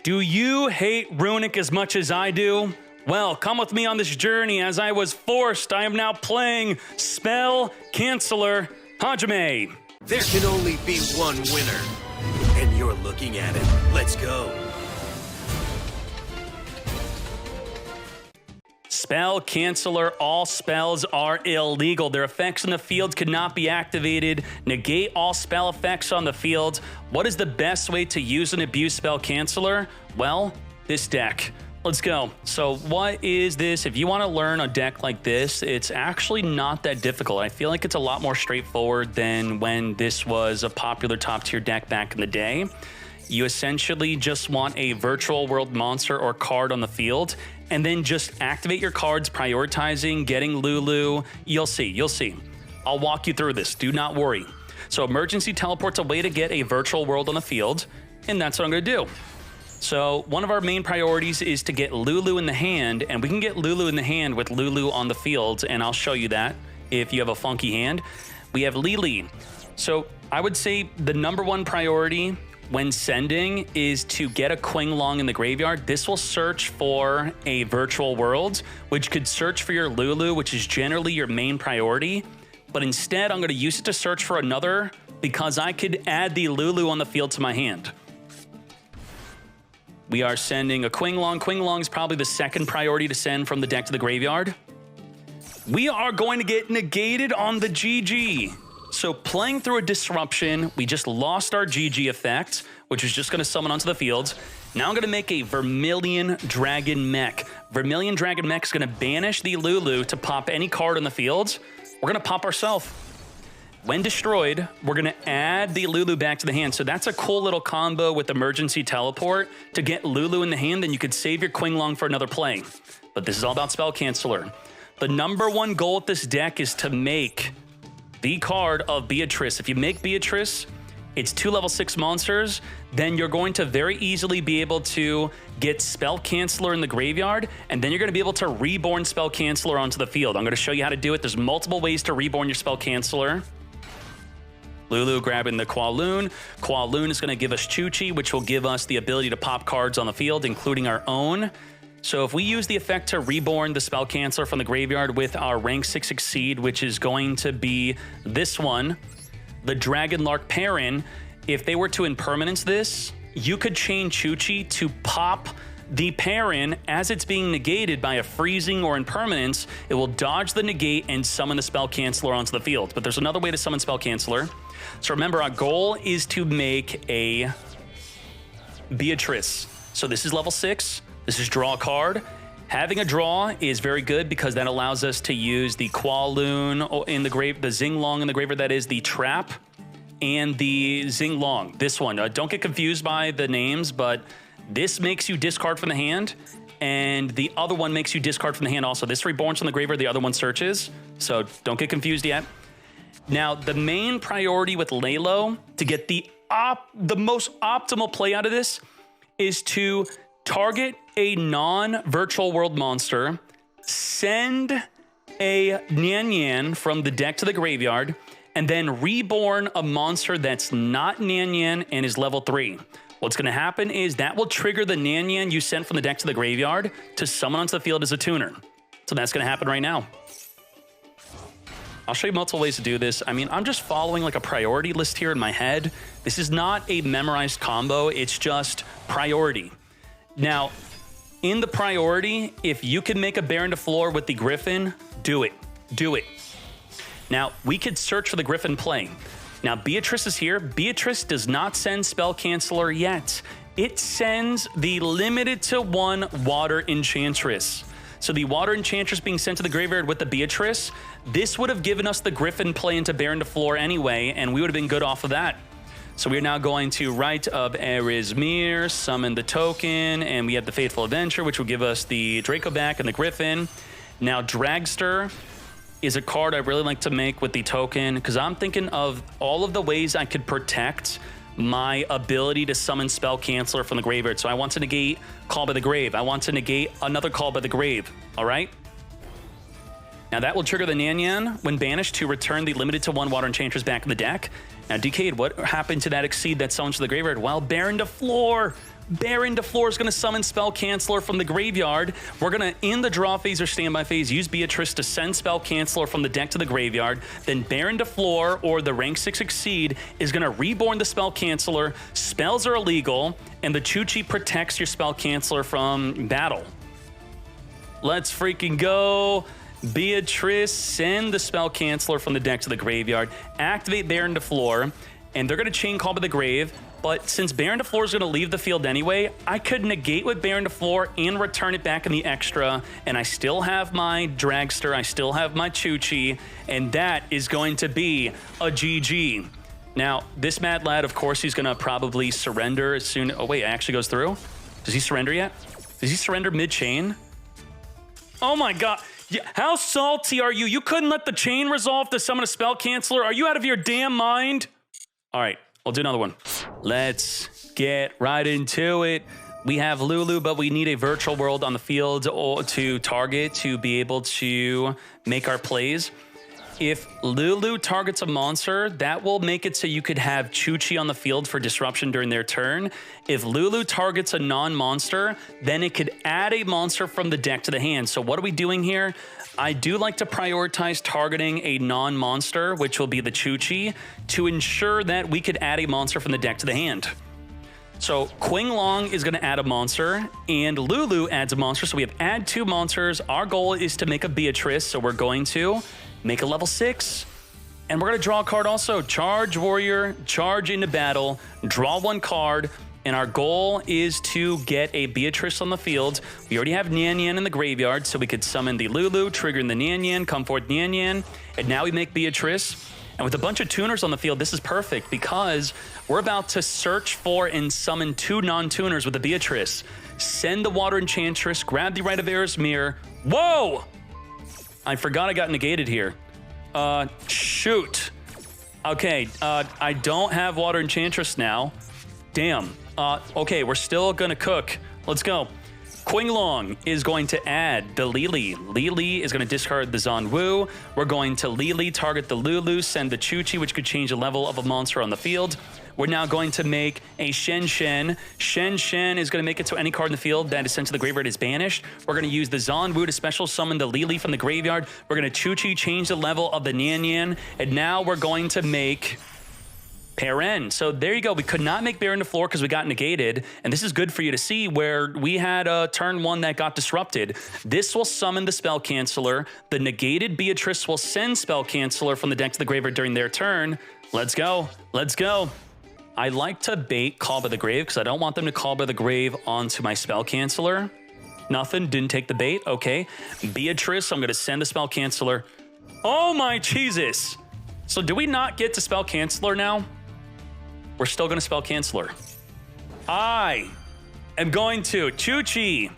Do you hate Runick as much as I do? Well, come with me on this journey as I was forced. I am now playing Spell Canceller Hajime. There can only be one winner, and you're looking at it. Let's go. Spell Canceller, all spells are illegal. Their effects in the field cannot be activated. Negate all spell effects on the field. What is the best way to use and abuse Spell Canceller? Well, this deck. Let's go. So what is this? If you want to learn a deck like this, it's actually not that difficult. I feel like it's a lot more straightforward than when this was a popular top tier deck back in the day. You essentially just want a virtual world monster or card on the field, and then just activate your cards, prioritizing getting Lulu. You'll see. I'll walk you through this. Do not worry. So emergency teleport's a way to get a virtual world on the field, and that's what I'm going to do. So one of our main priorities is to get Lulu in the hand, and we can get Lulu in the hand with Lulu on the field, and I'll show you that if you have a funky hand. We have Lily. So I would say the #1 priority when sending is to get a Qinglong in the graveyard. This will search for a virtual world, which could search for your Lulu, which is generally your main priority. But instead, I'm going to use it to search for another because I could add the Lulu on the field to my hand. We are sending a Qinglong. Qinglong is probably the second priority to send from the deck to the graveyard. We are going to get negated on the GG. So playing through a disruption, we just lost our GG effect, which is just going to summon onto the field. Now I'm going to make a Vermilion Dragon Mech. Vermilion Dragon Mech is going to banish the Lulu to pop any card on the field. We're going to pop ourselves. When destroyed, we're going to add the Lulu back to the hand. So that's a cool little combo with Emergency Teleport to get Lulu in the hand, then you could save your Qinglong for another play. But this is all about Spell Canceller. The #1 goal with this deck is to make the card of Beatrice. If you make Beatrice, it's 2 level 6 monsters, then you're going to very easily be able to get Spell Canceller in the graveyard, and then you're going to be able to reborn Spell Canceller onto the field. I'm going to show you how to do it. There's multiple ways to reborn your Spell Canceller. Lulu grabbing the Qualoon. Qualoon is going to give us Chuchi, which will give us the ability to pop cards on the field, including our own. So if we use the effect to reborn the Spell Canceller from the graveyard with our rank 6 Exceed, which is going to be this one, the Dragonlark Perrin, if they were to impermanence this, you could chain Chuchi to pop the Perrin as it's being negated by a freezing or impermanence. It will dodge the negate and summon the Spell Canceller onto the field. But there's another way to summon Spell Canceller. So remember, our goal is to make a Beatrice. So this is level 6. This is draw a card. Having a draw is very good because that allows us to use the Qualoon in the grave, the Xinglong in the graveyard, that is the trap, and the Xinglong. This one. Don't get confused by the names, but this makes you discard from the hand, and the other one makes you discard from the hand also. This reborns from the graveyard, the other one searches, so don't get confused yet. Now, the main priority with Lalo to get the most optimal play out of this is to target a non-virtual world monster, send a Nyan Nyan from the deck to the graveyard, and then reborn a monster that's not Nyan Nyan and is level 3. What's going to happen is that will trigger the Nyan Nyan you sent from the deck to the graveyard to summon onto the field as a tuner. So that's going to happen right now. I'll show you multiple ways to do this. I mean, I'm just following like a priority list here in my head. This is not a memorized combo. It's just priority. Now, in the priority, if you can make a Baron to floor with the Griffin, do it. Do it. Now, we could search for the Griffin play. Now, Beatrice is here. Beatrice does not send Spell Canceller yet. It sends the limited to 1 Water Enchantress. So the Water Enchantress being sent to the graveyard with the Beatrice, this would have given us the Griffin play into Baron to floor anyway, and we would have been good off of that. So we are now going to Rite of Erismir, summon the token, and we have the Faithful Adventure, which will give us the Draco back and the Griffin. Now, Dragster is a card I really like to make with the token, because I'm thinking of all of the ways I could protect my ability to summon Spell Canceller from the graveyard. So I want to negate Call by the Grave. I want to negate another Call by the Grave, all right? Now that will trigger the Nyan Nyan when banished to return the limited to 1 Water Enchantress back in the deck. Now, Dkayed, what happened to that Exceed that summons to the graveyard? Well, Baron to floor. Baron DeFleur is going to summon Spell Canceller from the graveyard. We're going to, in the draw phase or standby phase, use Beatrice to send Spell Canceller from the deck to the graveyard. Then Baron DeFleur or the rank 6 Exceed is going to reborn the Spell Canceller. Spells are illegal, and the Chuchi protects your Spell Canceller from battle. Let's freaking go. Beatrice, send the Spell Canceller from the deck to the graveyard. Activate Baron DeFleur, and they're going to chain call to the grave. But since Baron DeFleur is going to leave the field anyway, I could negate with Baron DeFleur and return it back in the extra, and I still have my Dragster, I still have my Chuchi, and that is going to be a GG. Now, this Mad Lad, of course, he's going to probably surrender as soon... Oh, wait, it actually goes through? Does he surrender yet? Does he surrender mid-chain? Oh, my God. Yeah, how salty are you? You couldn't let the chain resolve to summon a Spell Canceller? Are you out of your damn mind? All right. We'll do another one. Let's get right into it. We have Lulu, but we need a virtual world on the field to target to be able to make our plays. If Lulu targets a monster, that will make it so you could have Chuchi on the field for disruption during their turn. If Lulu targets a non-monster, then it could add a monster from the deck to the hand. So what are we doing here? I do like to prioritize targeting a non-monster, which will be the Chuchi, to ensure that we could add a monster from the deck to the hand. So Qing Long is going to add a monster, and Lulu adds a monster. So we have add 2 monsters. Our goal is to make a Beatrice, so we're going to make a level 6. And we're going to draw a card also. Charge Warrior, charge into battle, draw 1 card. And our goal is to get a Beatrice on the field. We already have Nyan Nyan in the graveyard, so we could summon the Lulu, triggering the Nyan Nyan, come forth Nyan Nyan. And now we make Beatrice. And with a bunch of tuners on the field, this is perfect because we're about to search for and summon 2 non-tuners with the Beatrice. Send the Water Enchantress, grab the Rite of Air's Mirror. Whoa! I forgot I got negated here. Shoot. Okay, I don't have Water Enchantress now. Damn. Okay, we're still gonna cook. Let's go. Qing Long is going to add the Lili. Lili is going to discard the Zanwu. We're going to Lili target the Lulu, send the Chuchi, which could change the level of a monster on the field. We're now going to make a Shen Shen. Shen Shen is going to make it so any card in the field that is sent to the graveyard is banished. We're going to use the Zanwu to special summon the Lili from the graveyard. We're going to Chuchi change the level of the Nyan Nyan. And now we're going to make Perrin. So there you go. We could not make Baron DeFleur because we got negated. And this is good for you to see where we had a turn 1 that got disrupted. This will summon the Spell Canceller. The negated Beatrice will send Spell Canceller from the deck to the graveyard during their turn. Let's go. Let's go. I like to bait Call by the Grave because I don't want them to Call by the Grave onto my Spell Canceller. Nothing. Didn't take the bait. Okay. Beatrice, I'm going to send the Spell Canceller. Oh my Jesus. So do we not get to Spell Canceller now? We're still going to Spell Canceller. I am going to Chuchi,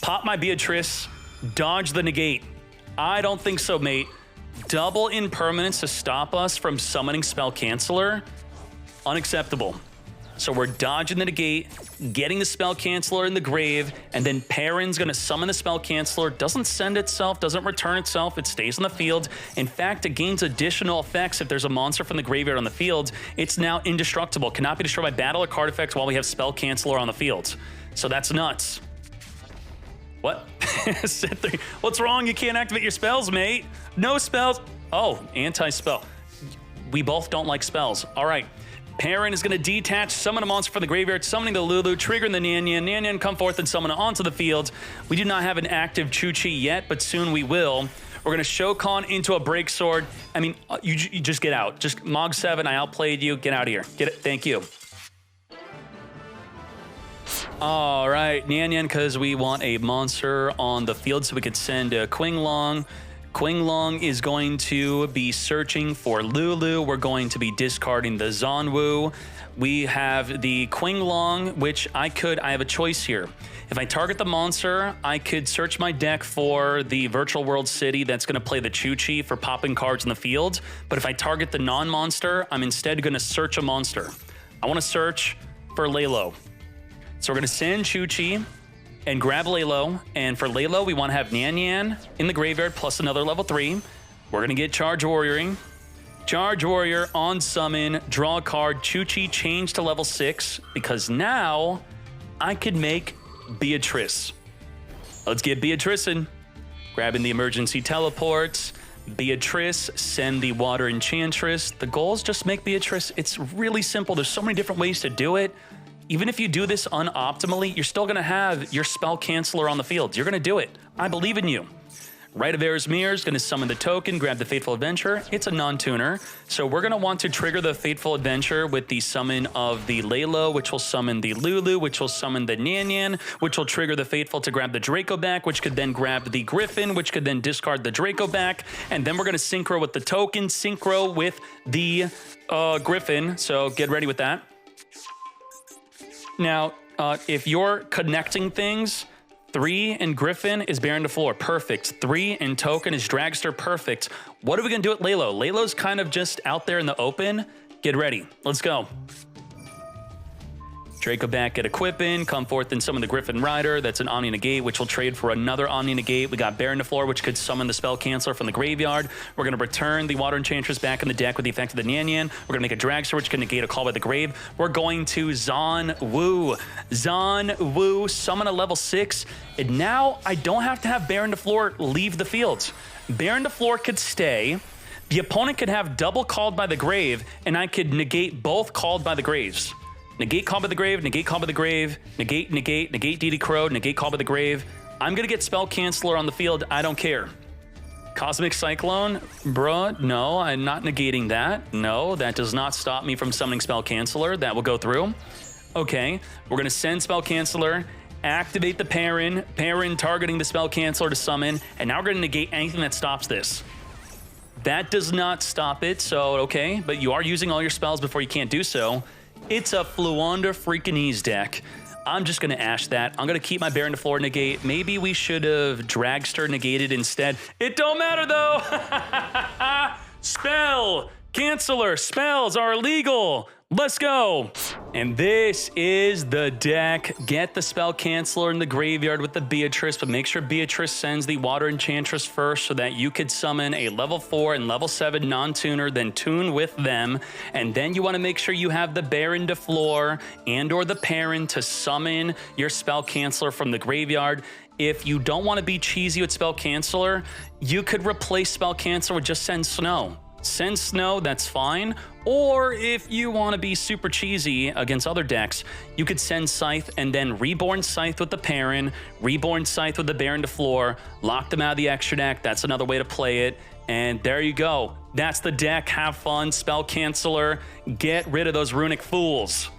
pop my Beatrice, dodge the negate. I don't think so, mate. Double impermanence to stop us from summoning Spell Canceller. Unacceptable. So we're dodging the negate, getting the Spell Canceller in the grave, and then Perrin's going to summon the Spell Canceller. Doesn't send itself, doesn't return itself. It stays on the field. In fact, it gains additional effects if there's a monster from the graveyard on the field. It's now indestructible. Cannot be destroyed by battle or card effects while we have Spell Canceller on the field. So that's nuts. What? What's wrong? You can't activate your spells, mate. No spells. Oh, anti-spell. We both don't like spells. All right. Perrin is going to detach, summon a monster from the graveyard, summoning the Lulu, triggering the Nyan Nyan. Nyan Nyan come forth and summon it onto the field. We do not have an active Chuchi yet, but soon we will. We're going to Shokan into a Break Sword. I mean, you just get out. Just Mog 7, I outplayed you. Get out of here. Get it. Thank you. All right, Nyan Nyan, because we want a monster on the field so we could send Qing Long. Qing Long is going to be searching for Lulu. We're going to be discarding the Zanwu. We have the Qing Long, which I have a choice here. If I target the monster, I could search my deck for the Virtual World City that's going to play the Chuchi for popping cards in the field. But if I target the non-monster, I'm instead going to search a monster. I want to search for Lalo. So we're going to send Chuchi and grab Lalo, and for Lalo, we want to have Nyan Nyan in the graveyard plus another level 3. We're going to get Charge Warrioring. Charge Warrior on summon, draw a card, Chuchi change to level 6, because now I could make Beatrice. Let's get Beatrice in. Grabbing the emergency teleports. Beatrice, send the water enchantress. The goal is just make Beatrice. It's really simple. There's so many different ways to do it. Even if you do this unoptimally, you're still going to have your spell canceller on the field. You're going to do it. I believe in you. Rite of Erismere is going to summon the token, grab the Fateful Adventure. It's a non-tuner, so we're going to want to trigger the Fateful Adventure with the summon of the Laylo, which will summon the Lulu, which will summon the Nyan, which will trigger the Fateful to grab the Draco back, which could then grab the Griffin, which could then discard the Draco back, and then we're going to synchro with the token, synchro with the Griffin, so get ready with that. Now, if you're connecting things, 3 and Griffin is Baron to floor. Perfect. 3 and Token is Dragster. Perfect. What are we going to do at Laylo? Laylo's kind of just out there in the open. Get ready. Let's go. Draco back, get equipping, come forth and summon the Griffin Rider. That's an Omni Negate, which will trade for another Omni Negate. We got Baron to floor, which could summon the Spell Canceller from the graveyard. We're going to return the Water Enchantress back in the deck with the effect of the Nyan. We're going to make a Dragster, which can negate a call by the grave. We're going to Zon Wu. Zon Wu, summon a level 6. And now I don't have to have Baron to floor leave the field. Baron to floor could stay. The opponent could have double called by the grave, and I could negate both called by the graves. Negate call by the grave, negate call by the grave, negate DD Crow, negate call by the grave. I'm going to get Spell Canceller on the field. I don't care. Cosmic Cyclone, bruh, no, I'm not negating that. No, that does not stop me from summoning Spell Canceller. That will go through. Okay, we're going to send Spell Canceller, activate the Perrin targeting the Spell Canceller to summon, and now we're going to negate anything that stops this. That does not stop it, so okay, but you are using all your spells before you can't do so. It's a Fluanda freaking Ease deck. I'm just going to ash that. I'm going to keep my Baron to floor negate. Maybe we should have Dragster negated instead. It don't matter, though. Spell Canceller spells are illegal. Let's go. And this is the deck. Get the Spell Canceller in the graveyard with the Beatrice, but make sure Beatrice sends the Water Enchantress first so that you could summon a level 4 and level 7 non-tuner, then tune with them. And then you want to make sure you have the Baron to floor and or the Perrin to summon your Spell Canceller from the graveyard. If you don't want to be cheesy with Spell Canceller, you could replace Spell Canceller with just Send Snow. Send Snow, that's fine. Or if you want to be super cheesy against other decks, you could send Scythe and then Reborn Scythe with the Perrin, Reborn Scythe with the Baron to floor, lock them out of the extra deck. That's another way to play it. And there you go. That's the deck. Have fun. Spell Canceller. Get rid of those Runick fools.